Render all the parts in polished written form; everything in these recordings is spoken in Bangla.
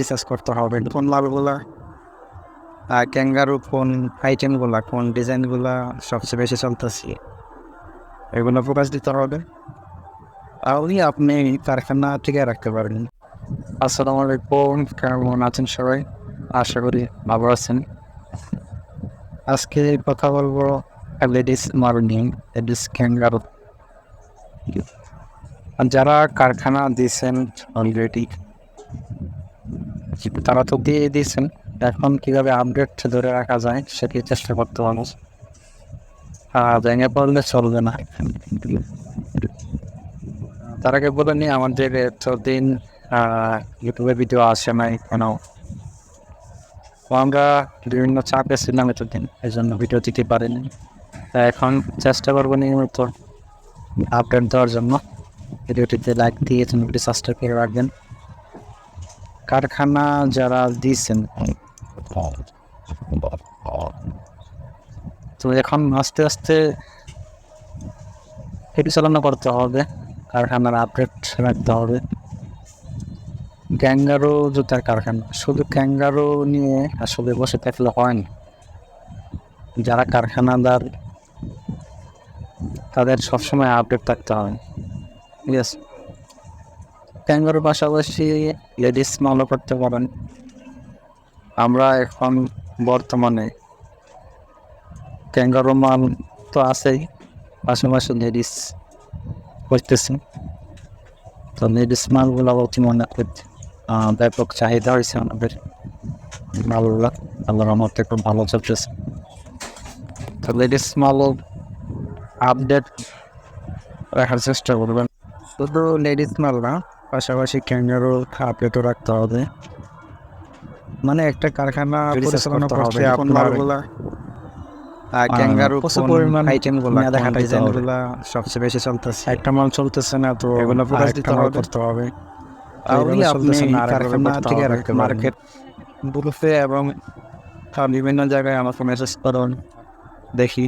রিসার্চ করতে হবে কোন মালগুলা ক্যাঙ্গারু কোন আইটেমগুলা কোন ডিজাইনগুলা সবচেয়ে বেশি চলতেছে এগুলো ফোকাস দিতে হবে। তাহলে আপনি কারখানা টিকে রাখতে পারবেন। আসসালামু আলাইকুম, কেমন আছেন সবাই? আশা করি ভালো আছেন। আজকে কথা বলবো লেডিস মার্নিং, লেডিস ক্যাঙ্গারু। যারা কারখানা দিয়েছেন অলরেডি, তারা তো দিয়ে দিয়েছেন, এখন কীভাবে আপডেট ধরে রাখা যায় সেটি চেষ্টা করতে হবে। ভেঙে পড়লে চলবে না। তার আগে বলে নিই, আমাদের এতদিন ইউটিউবে ভিডিও আসে নাই কেন, আমরা বিভিন্ন চাপে ছিলাম এতদিন, এই জন্য ভিডিও দিতে পারিনি। এখন চেষ্টা করবো নিয়মিত আপডেট দেওয়ার জন্য। ভিডিওটিতে লাইক দিয়ে চ্যানেলটি সাবস্ক্রাইব করে রাখবেন। কারখানা যারা দিয়েছেন, তো এখন আস্তে আস্তে এটি চালনা করতে হবে, কারখানার আপডেট রাখতে হবে। ক্যাঙ্গারু জুতার কারখানা, শুধু ক্যাঙ্গারু নিয়ে আসলে বসে থাকলে হয় না। যারা কারখানাদার তাদের সবসময় আপডেট থাকতে হবে। ঠিক আছে, ক্যাঙ্গারুর পাশাপাশি লেডিস মালও করতে পারেন। আমরা এখন বর্তমানে ক্যাঙ্গারু মাল তো আছেই, পাশাপাশি লেডিস করতেছি। তো লেডিস মালগুলো অতি মনে করছে ব্যাপক চাহিদা হয়েছে আমাদের মালগুলো, আল্লাহর রহমতে খুব ভালো চলতেছে। তো লেডিস মালও আপডেট রাখার চেষ্টা করবেন। শুধু লেডিস মাল না, পাশাপাশি ক্যাঙ্গারু আপডেটও রাখতে হবে। মানে একটা কারখানা পরিচালনা করতে আপনার ক্যাঙ্গারু প্রচুর পরিমাণ আইটেমগুলো ডিজাইনগুলো সবচেয়ে বেশি চলতেছে। একটা মাল চলতেছে না, তো এগুলো ফোকাস দিতে হবে। তাহলে আপনি কারখানা টিকে রাখতে মার্কেট বুলফে এবং বিভিন্ন জায়গায় আমাকে মেসেজ করুন, দেখি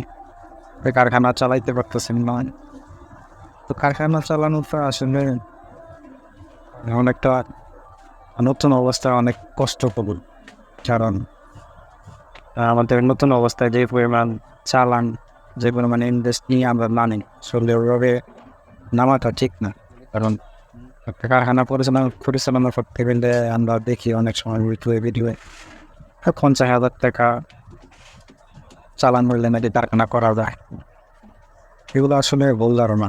কারখানা চালাইতে পারতেছেন না। তো কারখানা চালানোটা আসলে এমন একটা নতুন অবস্থা, অনেক কষ্টকর। কারণ আমাদের নতুন অবস্থায় যে পরিমাণ চালান, যে পরিমাণ ইনভেস্ট নিয়ে আমরা নামি, আসলে ওইভাবে নামাটা ঠিক না। কারণ একটা কারখানা পরিচালনা করতে গেলে আমরা দেখি অনেক সময় ভিডিও 50,000 টাকা চালান হইলে নাকি কারখানা করা যায়। এগুলো আসলে ভুল ধারণা।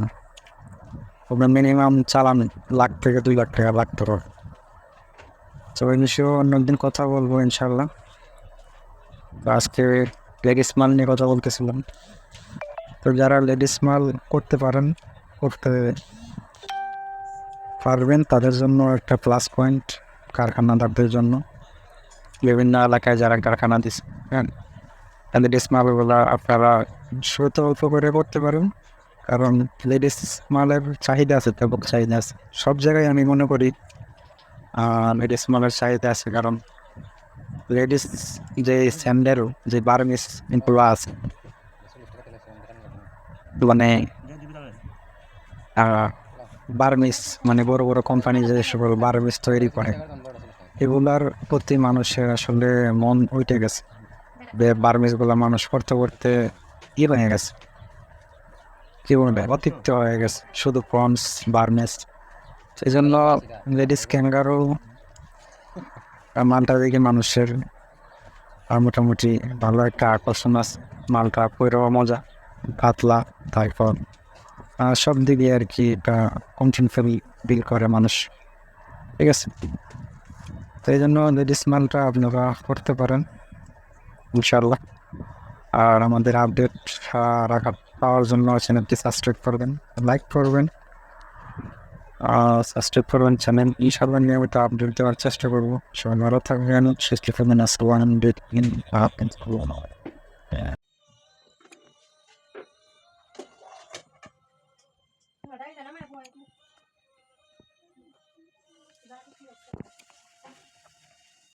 আপনার মিনিমাম চালান লাখ থেকে 2 লাখ টাকা লাগতে হবে। তো এই বিষয়ে অন্যদিন কথা বলবো ইনশাল্লাহ। আজকে লেডিস মাল নিয়ে কথা বলতেছিলাম। তো যারা লেডিস মাল করতে পারবেন তাদের জন্য একটা প্লাস পয়েন্ট, কারখানাদারদের জন্য। বিভিন্ন এলাকায় যারা কারখানা দিচ্ছে, হ্যাঁ, লেডিস মালগুলো আপনারা শুরুতে অল্প করে করতে পারেন। কারণ লেডিস মালের চাহিদা আছে, ব্যাপক চাহিদা আছে সব জায়গায়। আমি মনে করি লেডিস মালের চাহিদা আছে, কারণ লেডিস যে স্যান্ডেল, যে বার্মিস এগুলো আছে, মানে বার্মিস মানে বড় বড় কোম্পানি যে সকল বার্মিস তৈরি করে, এগুলার প্রতি মানুষের আসলে মন উঠে গেছে। বার্মিসগুলো মানুষ করতে করতে হয়ে গেছে, কি বলবে, অতিরিক্ত হয়ে গেছে, শুধু পন্স বার্মিস। সেই জন্য লেডিস ক্যাঙ্গারু মালটা দেখে মানুষের মোটামুটি ভালো একটা আকর্ষণ আছে। মালটা পরেও মজা, পাতলা, তারপর সব দিকে আর কি এটা কমফর্টেবল ফিল করে মানুষ। ঠিক আছে, তো এই জন্য লেডিস মালটা আপনারা করতে পারেন ইনশাল্লাহ। আর আমাদের আপডেট পাওয়ার জন্য চ্যানেলটি সাবস্ক্রাইব করবেন, লাইক করবেন, সাবস্ক্রাইব করবেন চ্যানেল। ইনশাল্লাহ নিয়মিত আপডেট দেওয়ার চেষ্টা করবো। সবাই ভালো থাকবেন, সুস্থ থাকবেন। আসসালামু আলাইকুম।